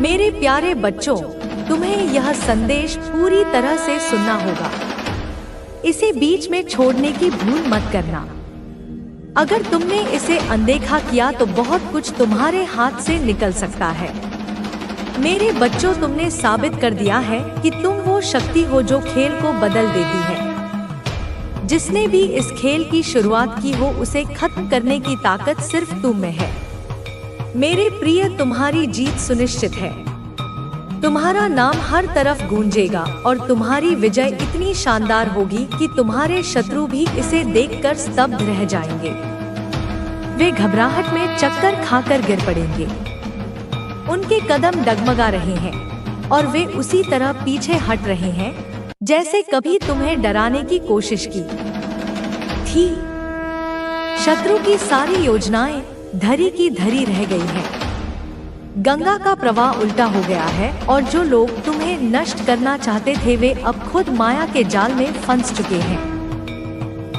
मेरे प्यारे बच्चों, तुम्हें यह संदेश पूरी तरह से सुनना होगा। इसे बीच में छोड़ने की भूल मत करना। अगर तुमने इसे अनदेखा किया तो बहुत कुछ तुम्हारे हाथ से निकल सकता है। मेरे बच्चों, तुमने साबित कर दिया है कि तुम वो शक्ति हो जो खेल को बदल देती है। जिसने भी इस खेल की शुरुआत की हो, उसे खत्म करने की ताकत सिर्फ तुम में है। मेरे प्रिय, तुम्हारी जीत सुनिश्चित है। तुम्हारा नाम हर तरफ गूंजेगा और तुम्हारी विजय इतनी शानदार होगी कि तुम्हारे शत्रु भी इसे देखकर स्तब्ध रह जाएंगे। वे घबराहट में चक्कर खाकर गिर पड़ेंगे। उनके कदम डगमगा रहे हैं और वे उसी तरह पीछे हट रहे हैं जैसे कभी तुम्हें डराने की कोशिश की थी। शत्रु की सारी योजनाएं धरी की धरी रह गई हैं। गंगा का प्रवाह उल्टा हो गया है और जो लोग तुम्हें नष्ट करना चाहते थे, वे अब खुद माया के जाल में फंस चुके हैं।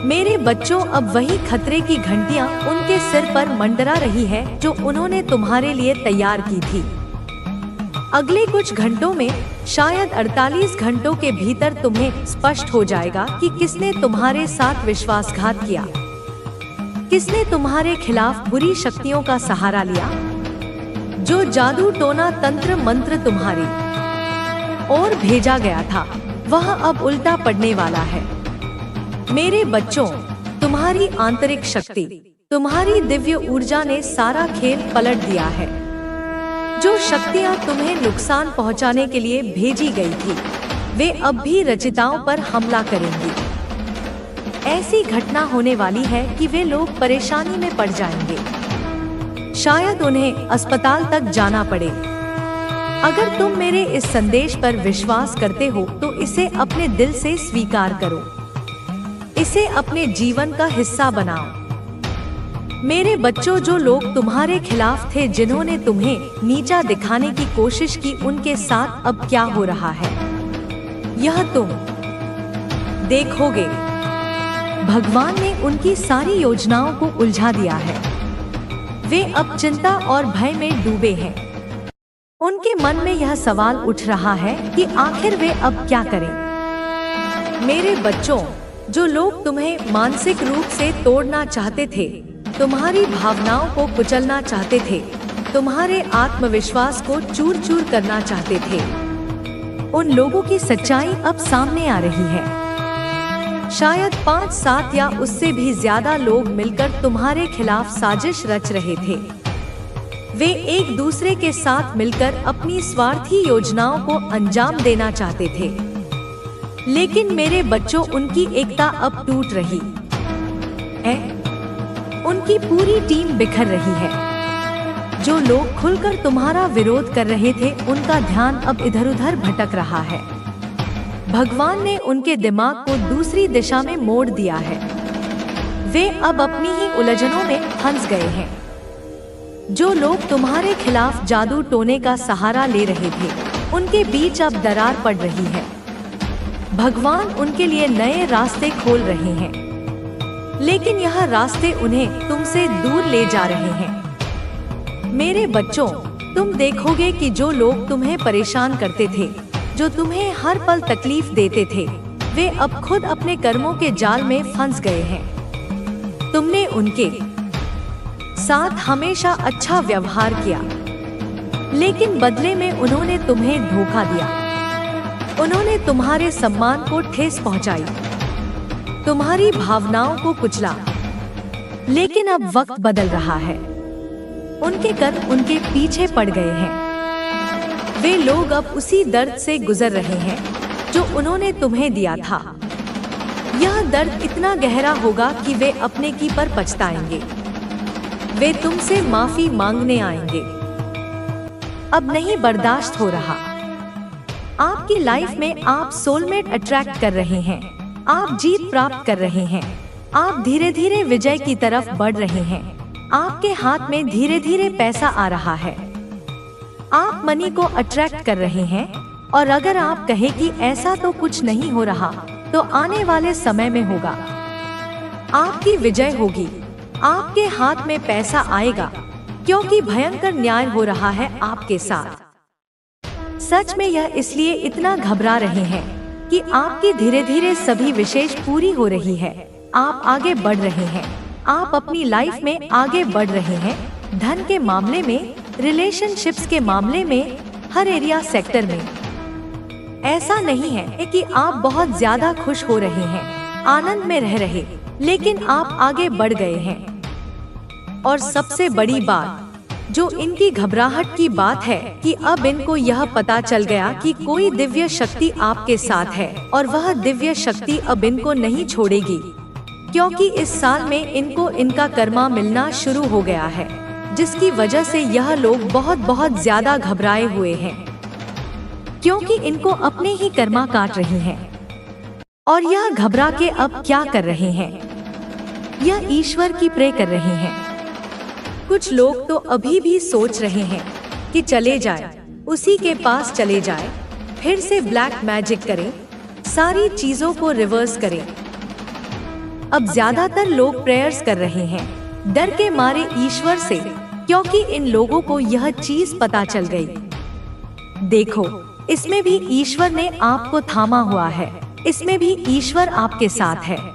मेरे बच्चों, अब वही खतरे की घंटियां उनके सिर पर मंडरा रही है जो उन्होंने तुम्हारे लिए तैयार की थी। अगले कुछ घंटों में, शायद 48 घंटों के भीतर तुम्हें स्पष्ट हो जाएगा कि किसने तुम्हारे साथ विश्वासघात किया, किसने तुम्हारे खिलाफ बुरी शक्तियों का सहारा लिया। जो जादू टोना तंत्र मंत्र तुम्हारी ओर भेजा गया था, वह अब उल्टा पड़ने वाला है। मेरे बच्चों, तुम्हारी आंतरिक शक्ति, तुम्हारी दिव्य ऊर्जा ने सारा खेल पलट दिया है। जो शक्तियां तुम्हें नुकसान पहुंचाने के लिए भेजी गई थी, वे अब भी रचिताओं पर हमला करेंगी। ऐसी घटना होने वाली है कि वे लोग परेशानी में पड़ जाएंगे। शायद उन्हें अस्पताल तक जाना पड़े। अगर तुम मेरे इस संदेश पर विश्वास करते हो तो इसे अपने दिल से स्वीकार करो। इसे अपने जीवन का हिस्सा बनाओ। मेरे बच्चों, जो लोग तुम्हारे खिलाफ थे, जिन्होंने तुम्हें नीचा दिखाने की कोशिश की, उनके साथ अब क्या हो रहा है, यह तुम देखोगे। भगवान ने उनकी सारी योजनाओं को उलझा दिया है। वे अब चिंता और भय में डूबे हैं। उनके मन में यह सवाल उठ रहा है कि आखिर वे अब क्या करें। मेरे बच्चों, जो लोग तुम्हें मानसिक रूप से तोड़ना चाहते थे, तुम्हारी भावनाओं को कुचलना चाहते थे, तुम्हारे आत्मविश्वास को चूर चूर करना चाहते थे, उन लोगों की सच्चाई अब सामने आ रही है। शायद 5-7 या उससे भी ज्यादा लोग मिलकर तुम्हारे खिलाफ साजिश रच रहे थे। वे एक दूसरे के साथ मिलकर अपनी स्वार्थी योजनाओं को अंजाम देना चाहते थे। लेकिन मेरे बच्चों, उनकी एकता अब टूट रही है। उनकी पूरी टीम बिखर रही है। जो लोग खुलकर तुम्हारा विरोध कर रहे थे, उनका ध्यान अब इधर उधर भटक रहा है। भगवान ने उनके दिमाग को दूसरी दिशा में मोड़ दिया है। वे अब अपनी ही उलझनों में फंस गए हैं। जो लोग तुम्हारे खिलाफ जादू टोने का सहारा ले रहे थे, उनके बीच अब दरार पड़ रही है। भगवान उनके लिए नए रास्ते खोल रहे हैं, लेकिन यह रास्ते उन्हें तुमसे दूर ले जा रहे हैं। मेरे बच्चों, तुम देखोगे कि जो लोग तुम्हें परेशान करते थे, जो तुम्हें हर पल तकलीफ देते थे, वे अब खुद अपने कर्मों के जाल में फंस गए हैं। तुमने उनके साथ हमेशा अच्छा व्यवहार किया, लेकिन बदले में उन्होंने तुम्हें धोखा दिया। उन्होंने तुम्हारे सम्मान को ठेस पहुंचाई, तुम्हारी भावनाओं को कुचला। लेकिन अब वक्त बदल रहा है। उनके कर्म उनके पीछे पड़ गए हैं। वे लोग अब उसी दर्द से गुजर रहे हैं जो उन्होंने तुम्हें दिया था। यह दर्द इतना गहरा होगा कि वे अपने की पर पछताएंगे। वे तुमसे माफी मांगने आएंगे। अब नहीं बर्दाश्त हो रहा। आपकी लाइफ में आप सोलमेट अट्रैक्ट कर रहे हैं। आप जीत प्राप्त कर रहे हैं। आप धीरे धीरे विजय की तरफ बढ़ रहे हैं। आपके हाथ में धीरे धीरे पैसा आ रहा है। आप मनी को अट्रैक्ट कर रहे हैं। और अगर आप कहें कि ऐसा तो कुछ नहीं हो रहा, तो आने वाले समय में होगा। आपकी विजय होगी। आपके हाथ में पैसा आएगा, क्योंकि भयंकर न्याय हो रहा है आपके साथ। सच में यह इसलिए इतना घबरा रहे हैं कि आपकी धीरे धीरे सभी विशेष पूरी हो रही है। आप आगे बढ़ रहे हैं, आप अपनी लाइफ में आगे बढ़ रहे हैं, धन के मामले में, रिलेशनशिप्स के मामले में, हर एरिया सेक्टर में। ऐसा नहीं है कि आप बहुत ज्यादा खुश हो रहे हैं, आनंद में रह रहे, लेकिन आप आगे बढ़ गए हैं। और सबसे बड़ी बात जो इनकी घबराहट की बात है कि अब इनको यह पता चल गया कि कोई दिव्य शक्ति आपके साथ है और वह दिव्य शक्ति अब इनको नहीं छोड़ेगी, क्योंकि इस साल में इनको इनका कर्मा मिलना शुरू हो गया है, जिसकी वजह से यह लोग बहुत ज्यादा घबराए हुए हैं, क्योंकि इनको अपने ही कर्मा काट रही हैं। और यह घबरा के अब क्या कर रहे हैं, यह ईश्वर की प्रे कर रहे हैं। कुछ लोग तो अभी भी सोच रहे हैं कि चले जाए, उसी के पास चले जाए, फिर से ब्लैक मैजिक करें, सारी चीजों को रिवर्स करें। अब ज्यादातर लोग प्रेयर्स कर रहे हैं डर के मारे ईश्वर से, क्योंकि इन लोगों को यह चीज पता चल गई। देखो, इसमें भी ईश्वर ने आपको थामा हुआ है, इसमें भी ईश्वर आपके साथ है।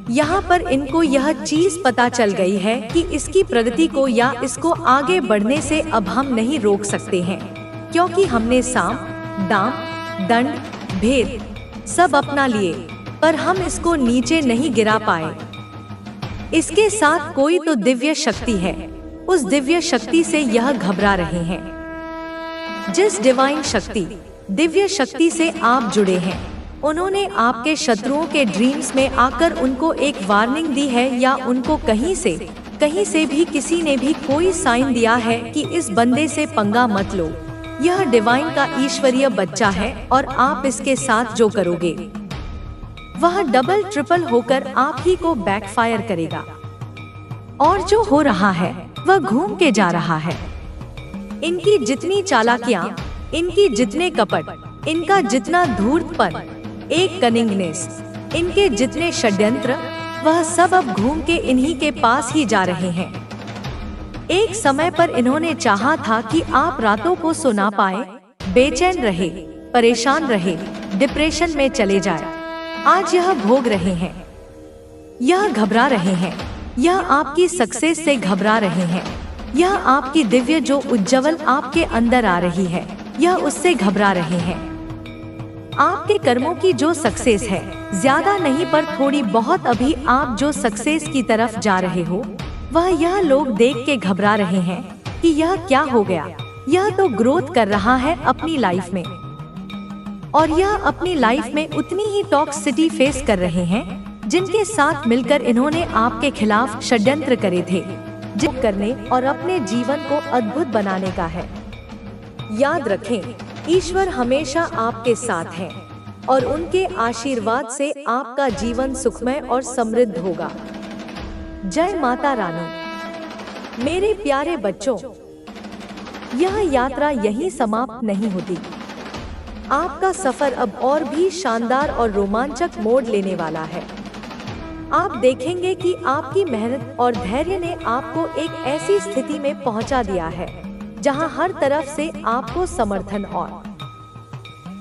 यहाँ पर इनको यह चीज पता चल गई है कि इसकी प्रगति को या इसको आगे बढ़ने से अब हम नहीं रोक सकते हैं, क्योंकि हमने साम, दाम, दंड, भेद सब अपना लिए, पर हम इसको नीचे नहीं गिरा पाए। इसके साथ कोई तो दिव्य शक्ति है, उस दिव्य शक्ति से यह घबरा रहे हैं। जिस डिवाइन शक्ति, दिव्य शक्ति से आप जुड़े हैं, उन्होंने आपके शत्रुओं के ड्रीम्स में आकर उनको एक वार्निंग दी है, या उनको कहीं से भी किसी ने भी कोई साइन दिया है कि इस बंदे से पंगा मत लो, यह डिवाइन का ईश्वरीय बच्चा है और आप इसके साथ जो करोगे वह डबल ट्रिपल होकर आप ही को बैकफायर करेगा। और जो हो रहा है वह घूम के जा रहा है। इनकी जितनी चालाकियां, इनकी जितने कपट, इनका जितना धूर्तपन, एक कनिंगनेस, इनके जितने षड्यंत्र, वह सब अब घूम के इन्हीं के पास ही जा रहे हैं। एक समय पर इन्होंने चाहा था कि आप रातों को सो ना पाए, बेचैन रहे, परेशान रहे, डिप्रेशन में चले जाए। आज यह भोग रहे हैं, यह घबरा रहे हैं, यह आपकी सक्सेस से घबरा रहे हैं, यह आपकी दिव्य जो उज्ज्वल आपके अंदर आ रही है, यह उससे घबरा रहे हैं। आपके कर्मों की जो सक्सेस है, ज्यादा नहीं पर थोड़ी बहुत अभी आप जो सक्सेस की तरफ जा रहे हो, वह यह लोग देख के घबरा रहे हैं कि यह क्या हो गया। यह तो ग्रोथ कर रहा है अपनी लाइफ में, और यह अपनी लाइफ में उतनी ही टॉक्सिसिटी फेस कर रहे हैं जिनके साथ मिलकर इन्होंने आपके खिलाफ षड्यंत्र करे थे, जो करने और अपने जीवन को अद्भुत बनाने का है। याद रखें, ईश्वर हमेशा आपके साथ है और उनके आशीर्वाद से आपका जीवन सुखमय और समृद्ध होगा। जय माता रानी। मेरे प्यारे बच्चों, यह यात्रा यहीं समाप्त नहीं होती। आपका सफर अब और भी शानदार और रोमांचक मोड़ लेने वाला है। आप देखेंगे कि आपकी मेहनत और धैर्य ने आपको एक ऐसी स्थिति में पहुंचा दिया है जहां हर तरफ से आपको समर्थन और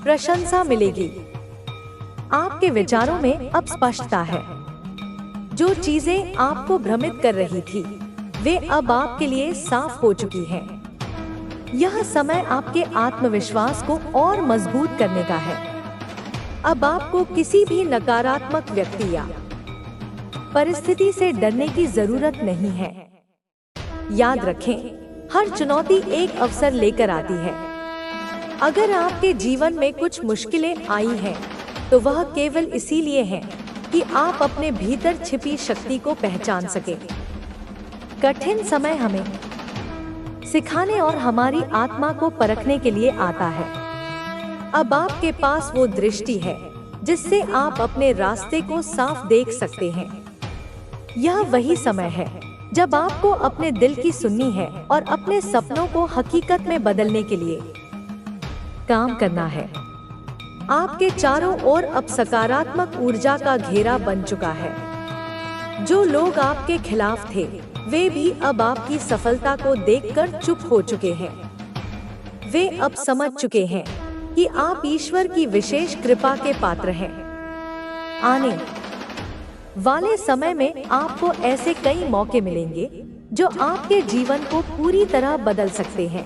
प्रशंसा मिलेगी। आपके विचारों में अब स्पष्टता है। जो चीजें आपको भ्रमित कर रही थी, वे अब आपके लिए साफ हो चुकी हैं। यह समय आपके आत्मविश्वास को और मजबूत करने का है। अब आपको किसी भी नकारात्मक व्यक्ति या परिस्थिति से डरने की जरूरत नहीं है। याद रखें, हर चुनौती एक अवसर लेकर आती है। अगर आपके जीवन में कुछ मुश्किलें आई हैं, तो वह केवल इसीलिए है कि आप अपने भीतर छिपी शक्ति को पहचान सके। कठिन समय हमें सिखाने और हमारी आत्मा को परखने के लिए आता है। अब आपके पास वो दृष्टि है जिससे आप अपने रास्ते को साफ देख सकते हैं। यह वही समय है जब आपको अपने दिल की सुननी है और अपने सपनों को हकीकत में बदलने के लिए काम करना है। आपके चारों ओर अब सकारात्मक ऊर्जा का घेरा बन चुका है। जो लोग आपके खिलाफ थे, वे भी अब आपकी सफलता को देखकर चुप हो चुके हैं। वे अब समझ चुके हैं कि आप ईश्वर की विशेष कृपा के पात्र हैं। आने वाले समय में आपको ऐसे कई मौके मिलेंगे जो आपके जीवन को पूरी तरह बदल सकते हैं।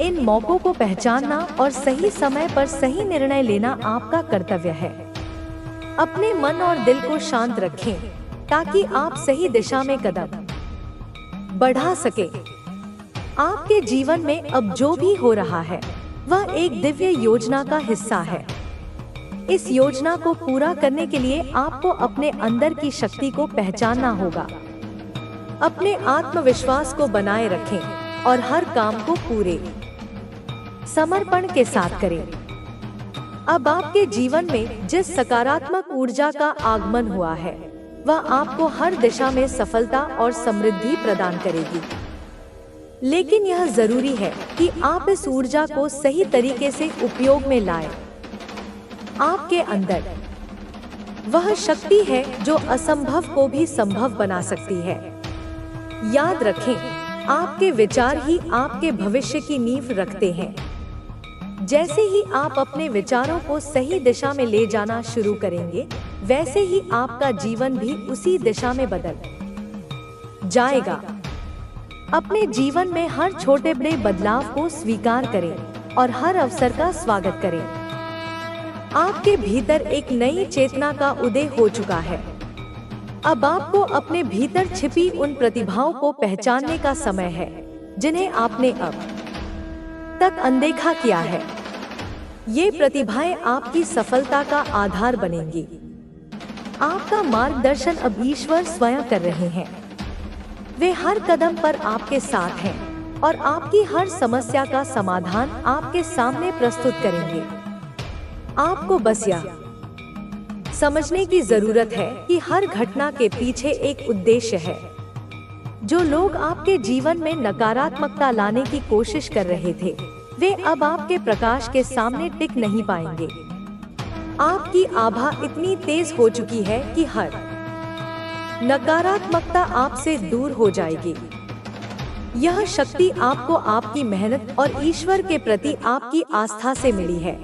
इन मौकों को पहचानना और सही समय पर सही निर्णय लेना आपका कर्तव्य है। अपने मन और दिल को शांत रखें ताकि आप सही दिशा में कदम बढ़ा सके। आपके जीवन में अब जो भी हो रहा है वह एक दिव्य योजना का हिस्सा है। इस योजना को पूरा करने के लिए आपको अपने अंदर की शक्ति को पहचानना होगा। अपने आत्मविश्वास को बनाए रखें और हर काम को पूरे समर्पण के साथ करें। अब आपके जीवन में जिस सकारात्मक ऊर्जा का आगमन हुआ है वह आपको हर दिशा में सफलता और समृद्धि प्रदान करेगी। लेकिन यह जरूरी है कि आप इस ऊर्जा को सही तरीके से उपयोग में लाएं। आपके अंदर वह शक्ति है जो असंभव को भी संभव बना सकती है। याद रखें, आपके विचार ही आपके भविष्य की नींव रखते हैं। जैसे ही आप अपने विचारों को सही दिशा में ले जाना शुरू करेंगे, वैसे ही आपका जीवन भी उसी दिशा में बदल जाएगा। अपने जीवन में हर छोटे बड़े बदलाव को स्वीकार करें और हर अवसर का स्वागत करें। आपके भीतर एक नई चेतना का उदय हो चुका है। अब आपको अपने भीतर छिपी उन प्रतिभाओं को पहचानने का समय है जिन्हें आपने अब तक अनदेखा किया है। ये प्रतिभाएं आपकी सफलता का आधार बनेंगी। आपका मार्गदर्शन अब ईश्वर स्वयं कर रहे हैं। वे हर कदम पर आपके साथ हैं और आपकी हर समस्या का समाधान आपके सामने प्रस्तुत करेंगे। आपको बस यह समझने की जरूरत है कि हर घटना के पीछे एक उद्देश्य है। जो लोग आपके जीवन में नकारात्मकता लाने की कोशिश कर रहे थे, वे अब आपके प्रकाश के सामने टिक नहीं पाएंगे। आपकी आभा इतनी तेज हो चुकी है कि हर नकारात्मकता आपसे दूर हो जाएगी। यह शक्ति आपको आपकी मेहनत और ईश्वर के प्रति आपकी आस्था से मिली है।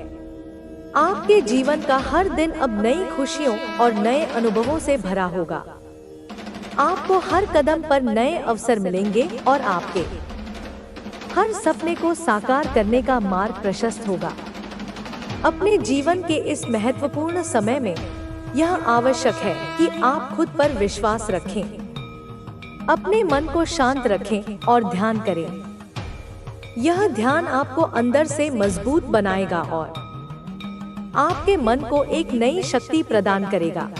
आपके जीवन का हर दिन अब नई खुशियों और नए अनुभवों से भरा होगा। आपको हर कदम पर नए अवसर मिलेंगे और आपके हर सपने को साकार करने का मार्ग प्रशस्त होगा। अपने जीवन के इस महत्वपूर्ण समय में यह आवश्यक है कि आप खुद पर विश्वास रखें, अपने मन को शांत रखें और ध्यान करें। यह ध्यान आपको अंदर से मजबूत बनाएगा और आपके मन को एक नई शक्ति प्रदान करेगा।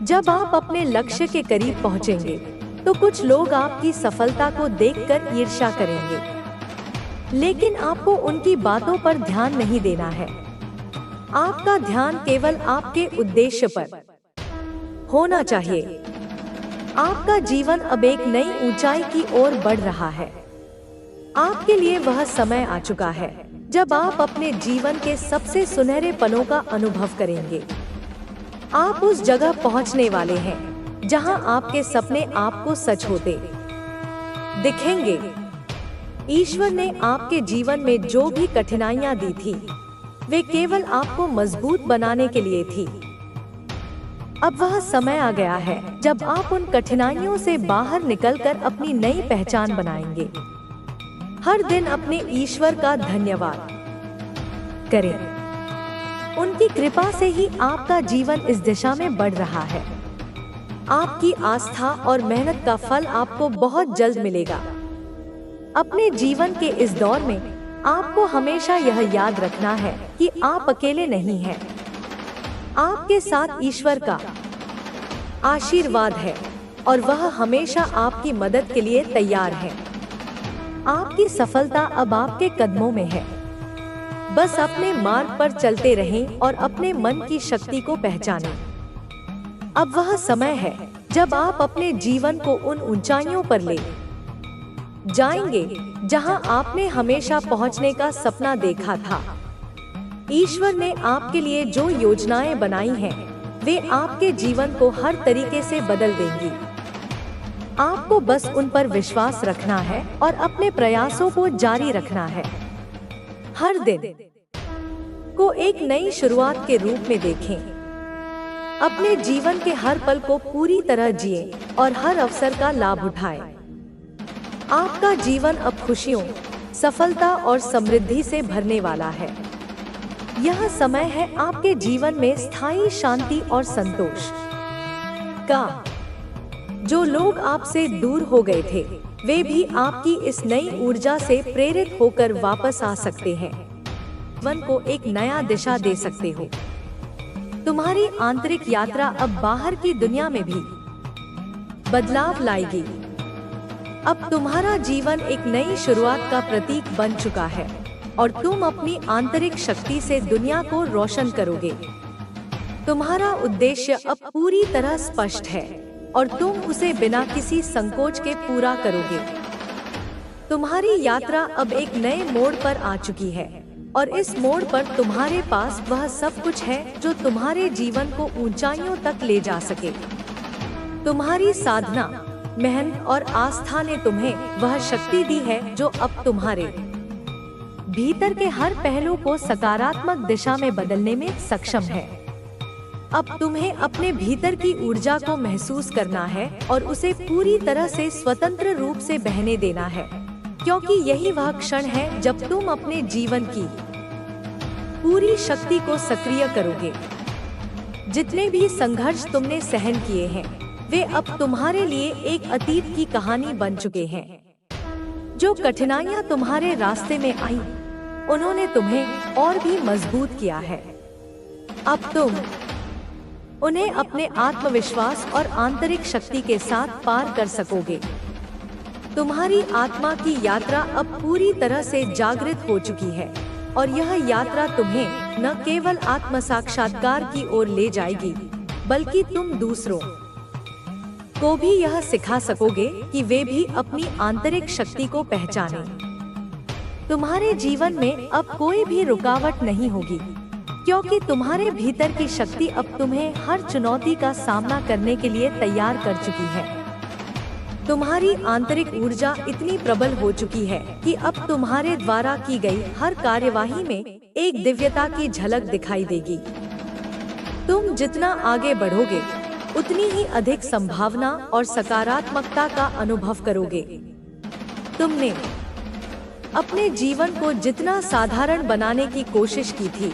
जब आप अपने लक्ष्य के करीब पहुंचेंगे, तो कुछ लोग आपकी सफलता को देखकर ईर्ष्या करेंगे, लेकिन आपको उनकी बातों पर ध्यान नहीं देना है। आपका ध्यान केवल आपके उद्देश्य पर होना चाहिए। आपका जीवन अब एक नई ऊंचाई की ओर बढ़ रहा है। आपके लिए वह समय आ चुका है जब आप अपने जीवन के सबसे सुनहरे पलों का अनुभव करेंगे। आप उस जगह पहुंचने वाले हैं जहां आपके सपने आपको सच होते दिखेंगे। ईश्वर ने आपके जीवन में जो भी कठिनाइयां दी थी, वे केवल आपको मजबूत बनाने के लिए थी। अब वह समय आ गया है जब आप उन कठिनाइयों से बाहर निकलकर अपनी नई पहचान बनाएंगे। हर दिन अपने ईश्वर का धन्यवाद करें। उनकी कृपा से ही आपका जीवन इस दिशा में बढ़ रहा है। आपकी आस्था और मेहनत का फल आपको बहुत जल्द मिलेगा। अपने जीवन के इस दौर में आपको हमेशा यह याद रखना है कि आप अकेले नहीं हैं। आपके साथ ईश्वर का आशीर्वाद है और वह हमेशा आपकी मदद के लिए तैयार है। आपकी सफलता अब आपके कदमों में है। बस अपने मार्ग पर चलते रहें और अपने मन की शक्ति को पहचानें। अब वह समय है जब आप अपने जीवन को उन ऊंचाइयों पर ले जाएंगे जहां आपने हमेशा पहुंचने का सपना देखा था। ईश्वर ने आपके लिए जो योजनाएं बनाई हैं, वे आपके जीवन को हर तरीके से बदल देंगी। आपको बस उन पर विश्वास रखना है और अपने प्रयासों को जारी रखना है। हर दिन को एक नई शुरुआत के रूप में देखें। अपने जीवन के हर पल को पूरी तरह जिए और हर अवसर का लाभ उठाएं। आपका जीवन अब खुशियों, सफलता और समृद्धि से भरने वाला है। यह समय है आपके जीवन में स्थायी शांति और संतोष का। जो लोग आपसे दूर हो गए थे, वे भी आपकी इस नई ऊर्जा से प्रेरित होकर वापस आ सकते हैं। जीवन को एक नया दिशा दे सकते हो। तुम्हारी आंतरिक यात्रा अब बाहर की दुनिया में भी बदलाव लाएगी। अब तुम्हारा जीवन एक नई शुरुआत का प्रतीक बन चुका है और तुम अपनी आंतरिक शक्ति से दुनिया को रोशन करोगे। तुम्हारा उद्देश्य अब पूरी तरह स्पष्ट है और तुम उसे बिना किसी संकोच के पूरा करोगे। तुम्हारी यात्रा अब एक नए मोड़ पर आ चुकी है और इस मोड़ पर तुम्हारे पास वह सब कुछ है जो तुम्हारे जीवन को ऊंचाइयों तक ले जा सके। तुम्हारी साधना, मेहनत और आस्था ने तुम्हें वह शक्ति दी है जो अब तुम्हारे भीतर के हर पहलू को सकारात्मक दिशा में बदलने में सक्षम है। अब तुम्हें अपने भीतर की ऊर्जा को महसूस करना है और उसे पूरी तरह से स्वतंत्र रूप से बहने देना है, क्योंकि यही वह क्षण है जब तुम अपने जीवन की पूरी शक्ति को सक्रिय करोगे। जितने भी संघर्ष तुमने सहन किए हैं, वे अब तुम्हारे लिए एक अतीत की कहानी बन चुके हैं। जो कठिनाइयां तुम्हारे रास्ते में आई, उन्होंने तुम्हें और भी मजबूत किया है। अब तुम उन्हें अपने आत्मविश्वास और आंतरिक शक्ति के साथ पार कर सकोगे। तुम्हारी आत्मा की यात्रा अब पूरी तरह से जागृत हो चुकी है और यह यात्रा तुम्हें न केवल आत्म साक्षात्कार की ओर ले जाएगी, बल्कि तुम दूसरों को भी यह सिखा सकोगे कि वे भी अपनी आंतरिक शक्ति को पहचानें। तुम्हारे जीवन में अब कोई भी रुकावट नहीं होगी, क्योंकि तुम्हारे भीतर की शक्ति अब तुम्हें हर चुनौती का सामना करने के लिए तैयार कर चुकी है। तुम्हारी आंतरिक ऊर्जा इतनी प्रबल हो चुकी है कि अब तुम्हारे द्वारा की गई हर कार्यवाही में एक दिव्यता की झलक दिखाई देगी। तुम जितना आगे बढ़ोगे, उतनी ही अधिक संभावना और सकारात्मकता का अनुभव करोगे। तुमने अपने जीवन को जितना साधारण बनाने की कोशिश की थी,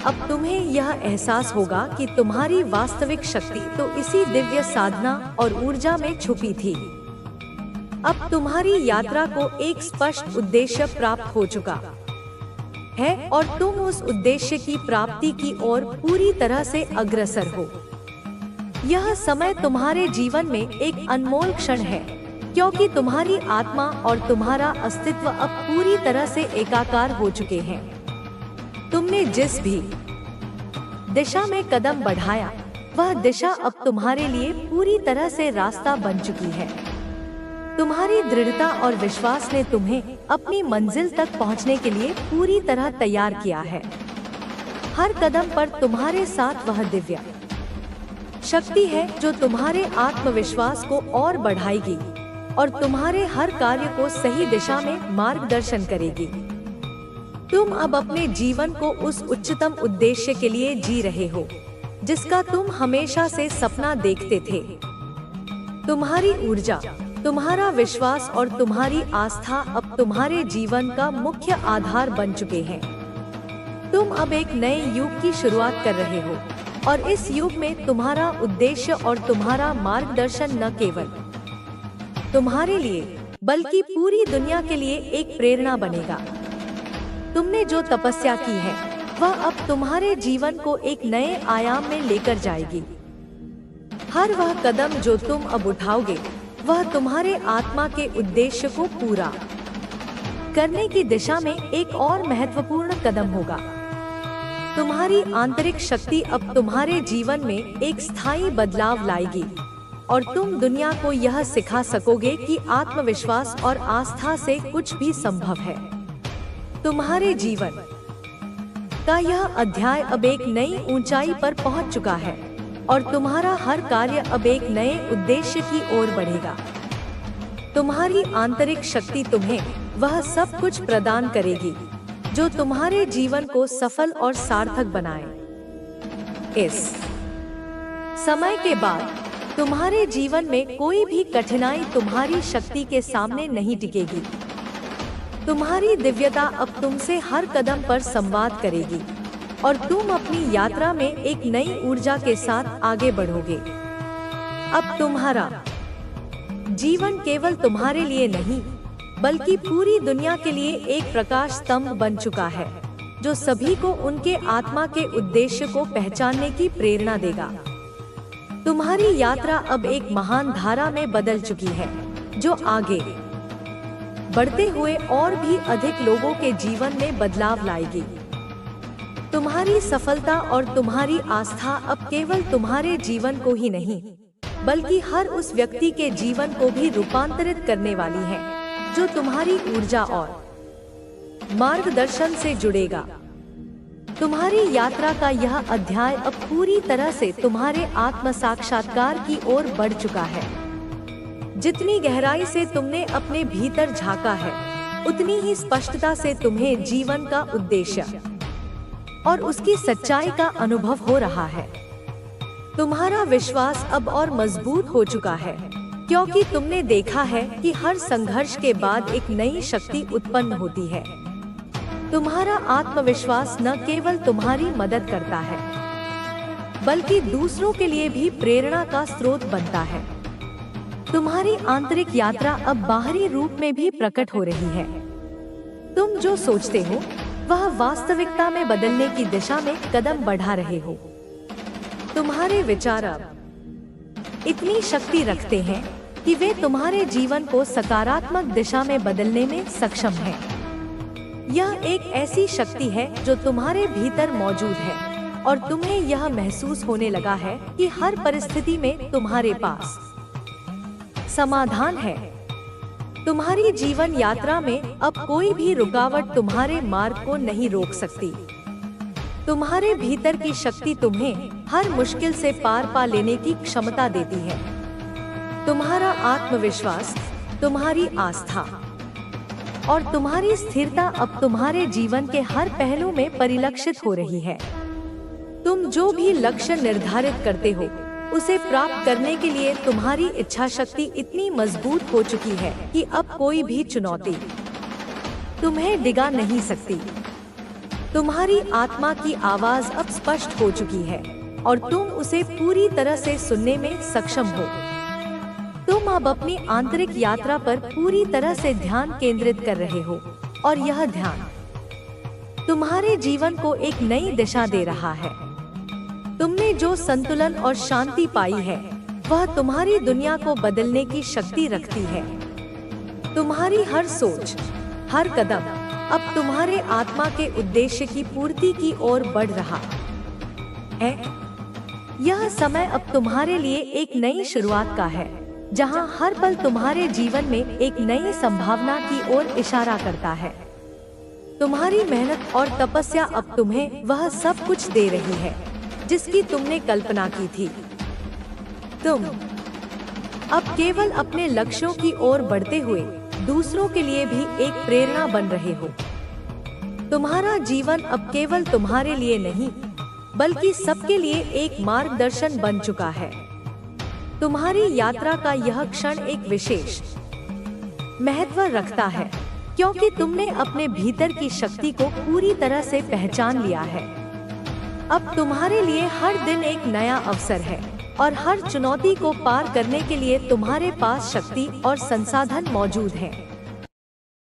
अब तुम्हें यह एहसास होगा कि तुम्हारी वास्तविक शक्ति तो इसी दिव्य साधना और ऊर्जा में छुपी थी। अब तुम्हारी यात्रा को एक स्पष्ट उद्देश्य प्राप्त हो चुका है और तुम उस उद्देश्य की प्राप्ति की ओर पूरी तरह से अग्रसर हो। यह समय तुम्हारे जीवन में एक अनमोल क्षण है, क्योंकि तुम्हारी आत्मा और तुम्हारा अस्तित्व अब पूरी तरह से एकाकार हो चुके हैं। तुमने जिस भी दिशा में कदम बढ़ाया, वह दिशा अब तुम्हारे लिए पूरी तरह से रास्ता बन चुकी है। तुम्हारी दृढ़ता और विश्वास ने तुम्हें अपनी मंजिल तक पहुंचने के लिए पूरी तरह तैयार किया है। हर कदम पर तुम्हारे साथ वह दिव्य शक्ति है जो तुम्हारे आत्मविश्वास को और बढ़ाएगी और तुम्हारे हर कार्य को सही दिशा में मार्गदर्शन करेगी। तुम अब अपने जीवन को उस उच्चतम उद्देश्य के लिए जी रहे हो, जिसका तुम हमेशा से सपना देखते थे। तुम्हारी ऊर्जा, तुम्हारा विश्वास और तुम्हारी आस्था अब तुम्हारे जीवन का मुख्य आधार बन चुके हैं। तुम अब एक नए युग की शुरुआत कर रहे हो और इस युग में तुम्हारा उद्देश्य और तुम्हारा मार्गदर्शन न केवल तुम्हारे लिए बल्कि पूरी दुनिया के लिए एक प्रेरणा बनेगा। तुमने जो तपस्या की है, वह अब तुम्हारे जीवन को एक नए आयाम में लेकर जाएगी। हर वह कदम जो तुम अब उठाओगे, वह तुम्हारे आत्मा के उद्देश्य को पूरा करने की दिशा में एक और महत्वपूर्ण कदम होगा। तुम्हारी आंतरिक शक्ति अब तुम्हारे जीवन में एक स्थायी बदलाव लाएगी और तुम दुनिया को यह सिखा सकोगे कि आत्मविश्वास और आस्था से कुछ भी संभव है। तुम्हारे जीवन का यह अध्याय अब एक नई ऊंचाई पर पहुंच चुका है और तुम्हारा हर कार्य अब एक नए उद्देश्य की ओर बढ़ेगा। तुम्हारी आंतरिक शक्ति तुम्हें वह सब कुछ प्रदान करेगी जो तुम्हारे जीवन को सफल और सार्थक बनाए। इस समय के बाद तुम्हारे जीवन में कोई भी कठिनाई तुम्हारी शक्ति के सामने नहीं टिकेगी। तुम्हारी दिव्यता अब तुमसे हर कदम पर संवाद करेगी और तुम अपनी यात्रा में एक नई ऊर्जा के साथ आगे बढ़ोगे। अब तुम्हारा जीवन केवल तुम्हारे लिए नहीं, बल्कि पूरी दुनिया के लिए एक प्रकाश स्तंभ बन चुका है, जो सभी को उनके आत्मा के उद्देश्य को पहचानने की प्रेरणा देगा। तुम्हारी यात्रा अब एक महान धारा में बदल चुकी है, जो आगे बढ़ते हुए और भी अधिक लोगों के जीवन में बदलाव लाएगी। तुम्हारी सफलता और तुम्हारी आस्था अब केवल तुम्हारे जीवन को ही नहीं, बल्कि हर उस व्यक्ति के जीवन को भी रूपांतरित करने वाली है, जो तुम्हारी ऊर्जा और मार्गदर्शन से जुड़ेगा। तुम्हारी यात्रा का यह अध्याय अब पूरी तरह से तुम्हारे आत्म साक्षात्कार की ओर बढ़ चुका है। जितनी गहराई से तुमने अपने भीतर झांका है, उतनी ही स्पष्टता से तुम्हें जीवन का उद्देश्य और उसकी सच्चाई का अनुभव हो रहा है। तुम्हारा विश्वास अब और मजबूत हो चुका है, क्योंकि तुमने देखा है कि हर संघर्ष के बाद एक नई शक्ति उत्पन्न होती है। तुम्हारा आत्मविश्वास न केवल तुम्हारी मदद करता है, बल्कि दूसरों के लिए भी प्रेरणा का स्रोत बनता है। तुम्हारी आंतरिक यात्रा अब बाहरी रूप में भी प्रकट हो रही है। तुम जो सोचते हो, वह वास्तविकता में बदलने की दिशा में कदम बढ़ा रहे हो। तुम्हारे विचार अब इतनी शक्ति रखते हैं कि वे तुम्हारे जीवन को सकारात्मक दिशा में बदलने में सक्षम हैं। यह एक ऐसी शक्ति है जो तुम्हारे भीतर मौजूद है और तुम्हें यह महसूस होने लगा है कि हर परिस्थिति में तुम्हारे पास समाधान है। तुम्हारी जीवन यात्रा में अब कोई भी रुकावट तुम्हारे मार्ग को नहीं रोक सकती। तुम्हारे भीतर की शक्ति तुम्हें हर मुश्किल से पार पा लेने की क्षमता देती है। तुम्हारा आत्मविश्वास, तुम्हारी आस्था और तुम्हारी स्थिरता अब तुम्हारे जीवन के हर पहलू में परिलक्षित हो रही है। तुम जो भी लक्ष्य निर्धारित करते हो, उसे प्राप्त करने के लिए तुम्हारी इच्छा शक्ति इतनी मजबूत हो चुकी है कि अब कोई भी चुनौती तुम्हें डिगा नहीं सकती। तुम्हारी आत्मा की आवाज अब स्पष्ट हो चुकी है और तुम उसे पूरी तरह से सुनने में सक्षम हो। तुम अब अपनी आंतरिक यात्रा पर पूरी तरह से ध्यान केंद्रित कर रहे हो और यह ध्यान तुम्हारे जीवन को एक नई दिशा दे रहा है। तुमने जो संतुलन और शांति पाई है, वह तुम्हारी दुनिया को बदलने की शक्ति रखती है। तुम्हारी हर सोच, हर कदम अब तुम्हारे आत्मा के उद्देश्य की पूर्ति की ओर बढ़ रहा है। यह समय अब तुम्हारे लिए एक नई शुरुआत का है, जहां हर पल तुम्हारे जीवन में एक नई संभावना की ओर इशारा करता है। तुम्हारी मेहनत और तपस्या अब तुम्हें वह सब कुछ दे रही है जिसकी तुमने कल्पना की थी। तुम अब केवल अपने लक्ष्यों की ओर बढ़ते हुए दूसरों के लिए भी एक प्रेरणा बन रहे हो। तुम्हारा जीवन अब केवल तुम्हारे लिए नहीं, बल्कि सबके लिए एक मार्गदर्शन बन चुका है। तुम्हारी यात्रा का यह क्षण एक विशेष महत्व रखता है, क्योंकि तुमने अपने भीतर की शक्ति को पूरी तरह से पहचान लिया है। अब तुम्हारे लिए हर दिन एक नया अवसर है और हर चुनौती को पार करने के लिए तुम्हारे पास शक्ति और संसाधन मौजूद हैं।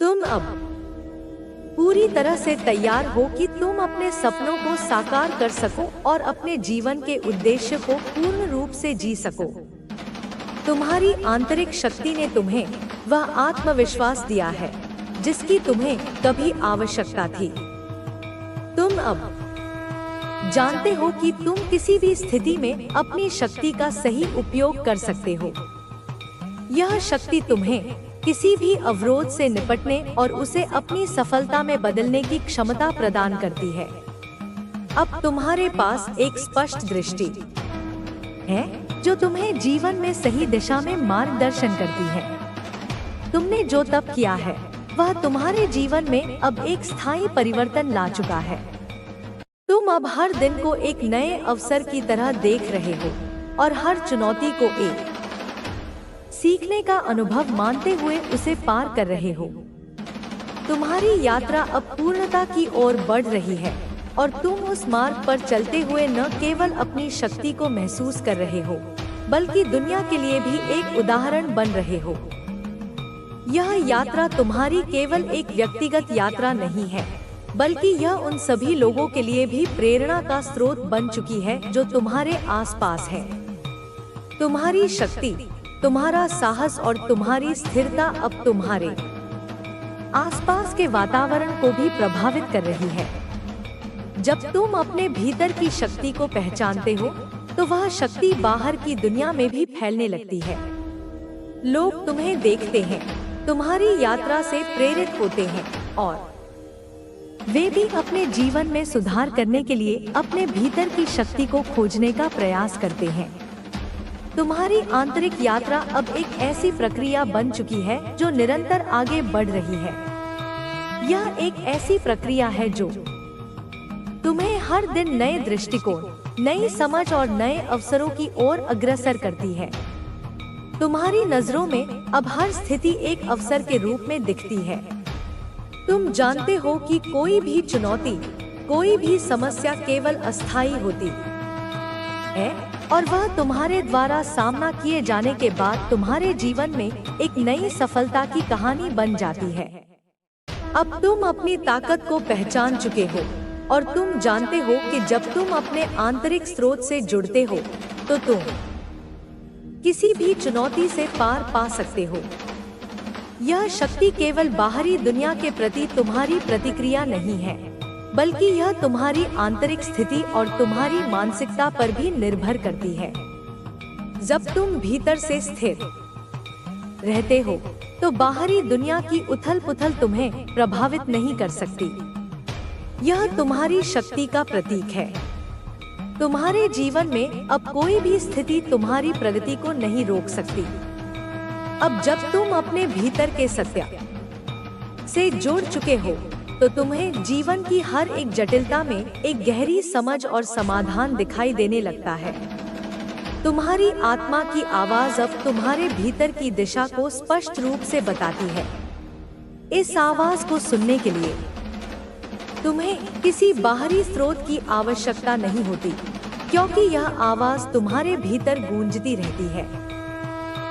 तुम अब पूरी तरह से तैयार हो कि तुम अपने सपनों को साकार कर सको और अपने जीवन के उद्देश्य को पूर्ण रूप से जी सको। तुम्हारी आंतरिक शक्ति ने तुम्हें वह आत्मविश्वास दिया है जिसकी तुम्हें कभी आवश्यकता थी। तुम अब जानते हो कि तुम किसी भी स्थिति में अपनी शक्ति का सही उपयोग कर सकते हो। यह शक्ति तुम्हें किसी भी अवरोध से निपटने और उसे अपनी सफलता में बदलने की क्षमता प्रदान करती है। अब तुम्हारे पास एक स्पष्ट दृष्टि है जो तुम्हें जीवन में सही दिशा में मार्गदर्शन करती है। तुमने जो तप किया है, वह तुम्हारे जीवन में अब एक स्थायी परिवर्तन ला चुका है। तुम अब हर दिन को एक नए अवसर की तरह देख रहे हो और हर चुनौती को एक सीखने का अनुभव मानते हुए उसे पार कर रहे हो। तुम्हारी यात्रा अब पूर्णता की ओर बढ़ रही है और तुम उस मार्ग पर चलते हुए न केवल अपनी शक्ति को महसूस कर रहे हो, बल्कि दुनिया के लिए भी एक उदाहरण बन रहे हो। यह यात्रा तुम्हारी केवल एक व्यक्तिगत यात्रा नहीं है, बल्कि यह उन सभी लोगों के लिए भी प्रेरणा का स्रोत बन चुकी है जो तुम्हारे आसपास है। तुम्हारी शक्ति, तुम्हारा साहस और तुम्हारी स्थिरता अब तुम्हारे आसपास के वातावरण को भी प्रभावित कर रही है। जब तुम अपने भीतर की शक्ति को पहचानते हो, तो वह शक्ति बाहर की दुनिया में भी फैलने लगती है। लोग तुम्हें देखते हैं, तुम्हारी यात्रा से प्रेरित होते हैं और वे भी अपने जीवन में सुधार करने के लिए अपने भीतर की शक्ति को खोजने का प्रयास करते हैं। तुम्हारी आंतरिक यात्रा अब एक ऐसी प्रक्रिया बन चुकी है जो निरंतर आगे बढ़ रही है। यह एक ऐसी प्रक्रिया है जो तुम्हें हर दिन नए दृष्टिकोण, नई समझ और नए अवसरों की ओर अग्रसर करती है। तुम्हारी नजरों में अब हर स्थिति एक अवसर के रूप में दिखती है। तुम जानते हो कि कोई भी चुनौती, कोई भी समस्या केवल अस्थायी होती है और वह तुम्हारे द्वारा सामना किए जाने के बाद तुम्हारे जीवन में एक नई सफलता की कहानी बन जाती है। अब तुम अपनी ताकत को पहचान चुके हो और तुम जानते हो कि जब तुम अपने आंतरिक स्रोत से जुड़ते हो तो तुम किसी भी चुनौती से पार पा सकते हो। यह शक्ति केवल बाहरी दुनिया के प्रति तुम्हारी प्रतिक्रिया नहीं है, बल्कि यह तुम्हारी आंतरिक स्थिति और तुम्हारी मानसिकता पर भी निर्भर करती है। जब तुम भीतर से स्थिर रहते हो, तो बाहरी दुनिया की उथल-पुथल तुम्हें प्रभावित नहीं कर सकती। यह तुम्हारी शक्ति का प्रतीक है। तुम्हारे जीवन में अब कोई भी स्थिति तुम्हारी प्रगति को नहीं रोक सकती। अब जब तुम अपने भीतर के सत्य से जुड़ चुके हो, तो तुम्हें जीवन की हर एक जटिलता में एक गहरी समझ और समाधान दिखाई देने लगता है। तुम्हारी आत्मा की आवाज अब तुम्हारे भीतर की दिशा को स्पष्ट रूप से बताती है। इस आवाज को सुनने के लिए तुम्हें किसी बाहरी स्रोत की आवश्यकता नहीं होती, क्योंकि यह आवाज तुम्हारे भीतर गूंजती रहती है।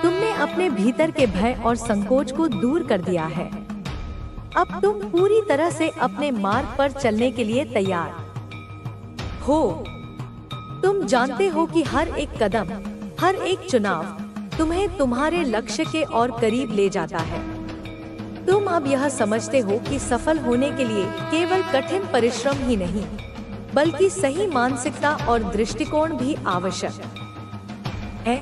तुमने अपने भीतर के भय और संकोच को दूर कर दिया है। अब तुम पूरी तरह से अपने मार्ग पर चलने के लिए तैयार हो। तुम जानते हो कि हर एक कदम, हर एक चुनाव तुम्हें तुम्हारे लक्ष्य के और करीब ले जाता है। तुम अब यह समझते हो कि सफल होने के लिए केवल कठिन परिश्रम ही नहीं, बल्कि सही मानसिकता और दृष्टिकोण भी आवश्यक है।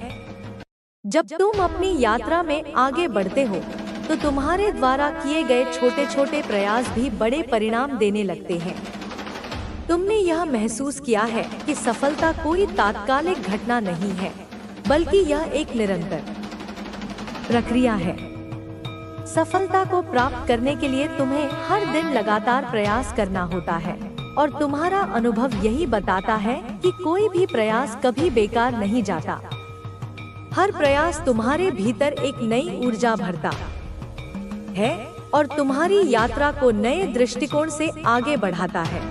जब तुम अपनी यात्रा में आगे बढ़ते हो, तो तुम्हारे द्वारा किए गए छोटे छोटे प्रयास भी बड़े परिणाम देने लगते हैं। तुमने यह महसूस किया है कि सफलता कोई तात्कालिक घटना नहीं है, बल्कि यह एक निरंतर प्रक्रिया है। सफलता को प्राप्त करने के लिए तुम्हें हर दिन लगातार प्रयास करना होता है, और तुम्हारा अनुभव यही बताता है कि कोई भी प्रयास कभी बेकार नहीं जाता। हर प्रयास तुम्हारे भीतर एक नई ऊर्जा भरता है और तुम्हारी यात्रा को नए दृष्टिकोण से आगे बढ़ाता है।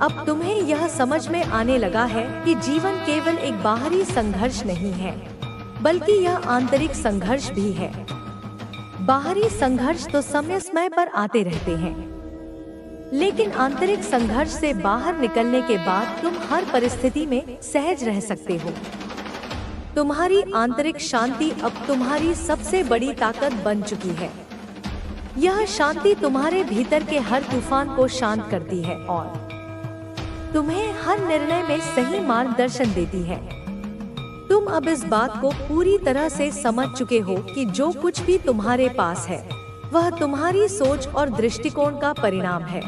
अब तुम्हें यह समझ में आने लगा है कि जीवन केवल एक बाहरी संघर्ष नहीं है, बल्कि यह आंतरिक संघर्ष भी है। बाहरी संघर्ष तो समय समय पर आते रहते हैं, लेकिन आंतरिक संघर्ष से बाहर निकलने के बाद तुम हर परिस्थिति में सहज रह सकते हो। तुम्हारी आंतरिक शांति अब तुम्हारी सबसे बड़ी ताकत बन चुकी है। यह शांति तुम्हारे भीतर के हर तूफान को शांत करती है और तुम्हें हर निर्णय में सही मार्गदर्शन देती है। तुम अब इस बात को पूरी तरह से समझ चुके हो कि जो कुछ भी तुम्हारे पास है, वह तुम्हारी सोच और दृष्टिकोण का परिणाम है।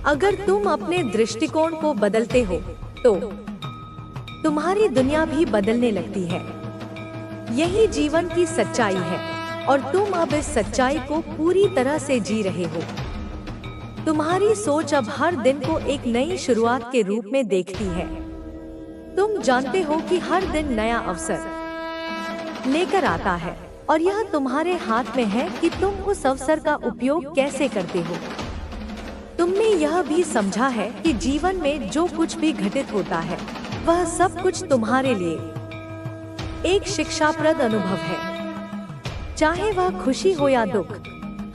अगर तुम अपने दृष्टिकोण को बदलते हो, तो तुम्हारी दुनिया भी बदलने लगती है। यही जीवन की सच्चाई है। और तुम अब इस सच्चाई को पूरी तरह से जी रहे हो। तुम्हारी सोच अब हर दिन को एक नई शुरुआत के रूप में देखती है। तुम जानते हो कि हर दिन नया अवसर लेकर आता है और यह तुम्हारे हाथ में है कि तुम उस अवसर का उपयोग कैसे करते हो। तुमने यह भी समझा है कि जीवन में जो कुछ भी घटित होता है वह सब कुछ तुम्हारे लिए एक शिक्षाप्रद अनुभव है। चाहे वह खुशी हो या दुख,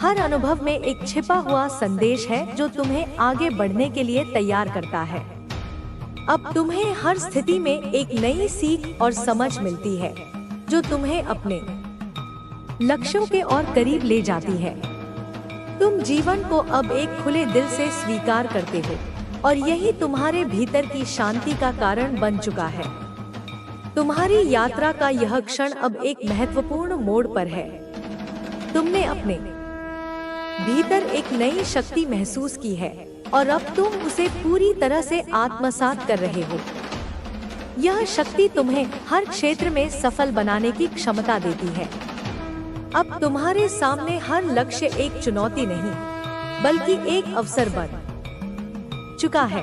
हर अनुभव में एक छिपा हुआ संदेश है जो तुम्हें आगे बढ़ने के लिए तैयार करता है। अब तुम्हें हर स्थिति में एक नई सीख और समझ मिलती है जो तुम्हें अपने लक्ष्यों के और करीब ले जाती है। तुम जीवन को अब एक खुले दिल से स्वीकार करते हो और यही तुम्हारे भीतर की शांति का कारण बन चुका है। तुम्हारी यात्रा का यह क्षण अब एक महत्वपूर्ण मोड़ पर है। तुमने अपने भीतर एक नई शक्ति महसूस की है और अब तुम उसे पूरी तरह से आत्मसात कर रहे हो। यह शक्ति तुम्हें हर क्षेत्र में सफल बनाने की क्षमता देती है। अब तुम्हारे सामने हर लक्ष्य एक चुनौती नहीं बल्कि एक अवसर बन चुका है।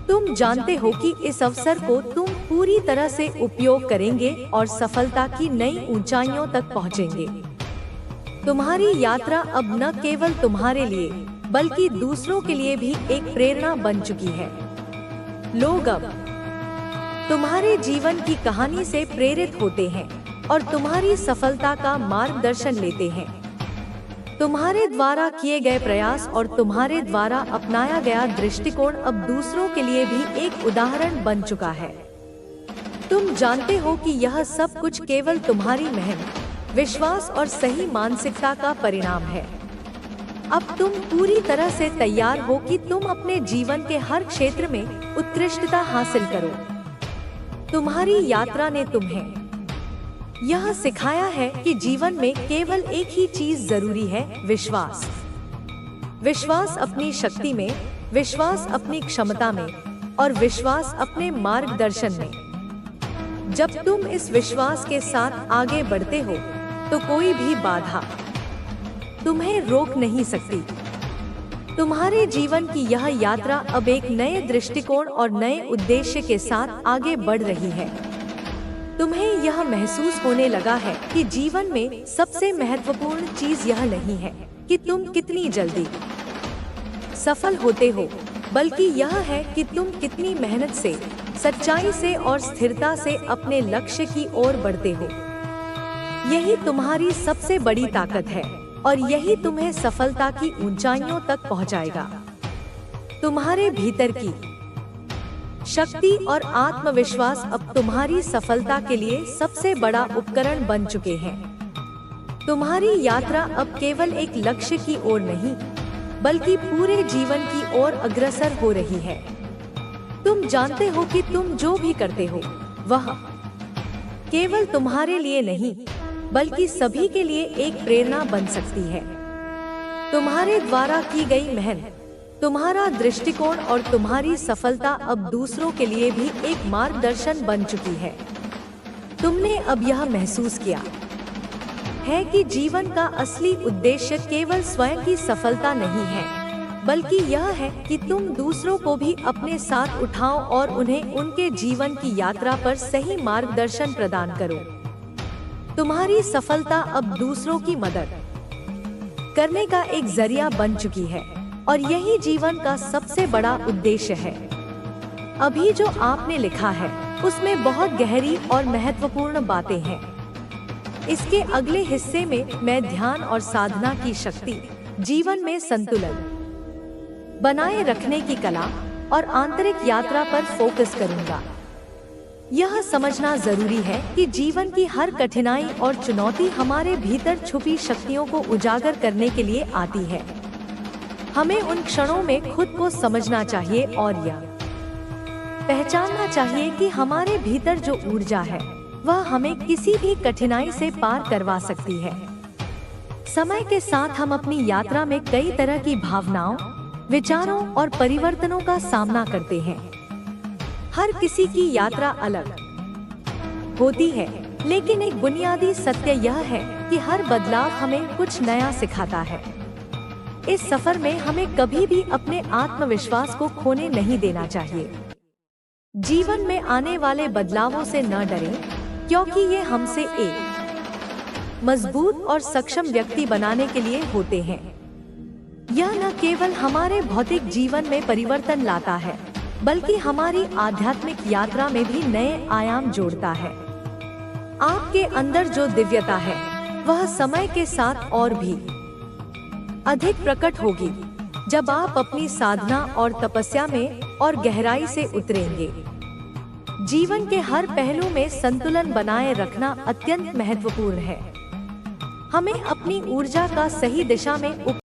तुम जानते हो कि इस अवसर को तुम पूरी तरह से उपयोग करेंगे और सफलता की नई ऊंचाइयों तक पहुंचेंगे। तुम्हारी यात्रा अब न केवल तुम्हारे लिए बल्कि दूसरों के लिए भी एक प्रेरणा बन चुकी है। लोग अब तुम्हारे जीवन की कहानी से प्रेरित होते हैं और तुम्हारी सफलता का मार्गदर्शन लेते हैं। तुम्हारे द्वारा किए गए प्रयास और तुम्हारे द्वारा अपनाया गया दृष्टिकोण अब दूसरों के लिए भी एक उदाहरण बन चुका है। तुम जानते हो कि यह सब कुछ केवल तुम्हारी मेहनत, विश्वास और सही मानसिकता का परिणाम है। अब तुम पूरी तरह से तैयार हो कि तुम अपने जीवन के हर क्षेत्र में उत्कृष्टता हासिल करो। तुम्हारी यात्रा ने तुम्हें यह सिखाया है कि जीवन में केवल एक ही चीज जरूरी है, विश्वास। विश्वास अपनी शक्ति में, विश्वास अपनी क्षमता में और विश्वास अपने मार्गदर्शन में। जब तुम इस विश्वास के साथ आगे बढ़ते हो तो कोई भी बाधा तुम्हें रोक नहीं सकती। तुम्हारे जीवन की यह यात्रा अब एक नए दृष्टिकोण और नए उद्देश्य के साथ आगे बढ़ रही है। तुम्हें यह महसूस होने लगा है कि जीवन में सबसे महत्वपूर्ण चीज यह नहीं है कि तुम कितनी जल्दी सफल होते हो, बल्कि यह है कि तुम कितनी मेहनत से, सच्चाई से और स्थिरता से अपने लक्ष्य की ओर बढ़ते हो। यही तुम्हारी सबसे बड़ी ताकत है और यही तुम्हें सफलता की ऊंचाइयों तक पहुंचाएगा। तुम्हारे भीतर की शक्ति और आत्मविश्वास अब तुम्हारी सफलता के लिए सबसे बड़ा उपकरण बन चुके हैं। तुम्हारी यात्रा अब केवल एक लक्ष्य की ओर नहीं बल्कि पूरे जीवन की ओर अग्रसर हो रही है। तुम जानते हो कि तुम जो भी करते हो वह केवल तुम्हारे लिए नहीं बल्कि सभी के लिए एक प्रेरणा बन सकती है। तुम्हारे द्वारा की गई मेहनत, तुम्हारा दृष्टिकोण और तुम्हारी सफलता अब दूसरों के लिए भी एक मार्गदर्शन बन चुकी है। तुमने अब यह महसूस किया है कि जीवन का असली उद्देश्य केवल स्वयं की सफलता नहीं है, बल्कि यह है कि तुम दूसरों को भी अपने साथ उठाओ और उन्हें उनके जीवन की यात्रा पर सही मार्गदर्शन प्रदान करो। तुम्हारी सफलता अब दूसरों की मदद करने का एक जरिया बन चुकी है और यही जीवन का सबसे बड़ा उद्देश्य है। अभी जो आपने लिखा है उसमें बहुत गहरी और महत्वपूर्ण बातें हैं। इसके अगले हिस्से में मैं ध्यान और साधना की शक्ति, जीवन में संतुलन बनाए रखने की कला और आंतरिक यात्रा पर फोकस करूंगा। यह समझना जरूरी है कि जीवन की हर कठिनाई और चुनौती हमारे भीतर छुपी शक्तियों को उजागर करने के लिए आती है। हमें उन क्षणों में खुद को समझना चाहिए और यह पहचानना चाहिए कि हमारे भीतर जो ऊर्जा है वह हमें किसी भी कठिनाई से पार करवा सकती है। समय के साथ हम अपनी यात्रा में कई तरह की भावनाओं, विचारों और परिवर्तनों का सामना करते हैं। हर किसी की यात्रा अलग होती है, लेकिन एक बुनियादी सत्य यह है कि हर बदलाव हमें कुछ नया सिखाता है। इस सफर में हमें कभी भी अपने आत्मविश्वास को खोने नहीं देना चाहिए। जीवन में आने वाले बदलावों से न डरें, क्योंकि ये हमसे एक मजबूत और सक्षम व्यक्ति बनाने के लिए होते हैं। यह न केवल हमारे भौतिक जीवन में परिवर्तन लाता है, बल्कि हमारी आध्यात्मिक यात्रा में भी नए आयाम जोड़ता है। आपके अंदर जो दिव्यता है, वह समय के साथ और भी अधिक प्रकट होगी, जब आप अपनी साधना और तपस्या में और गहराई से उतरेंगे। जीवन के हर पहलू में संतुलन बनाए रखना अत्यंत महत्वपूर्ण है। हमें अपनी ऊर्जा का सही दिशा में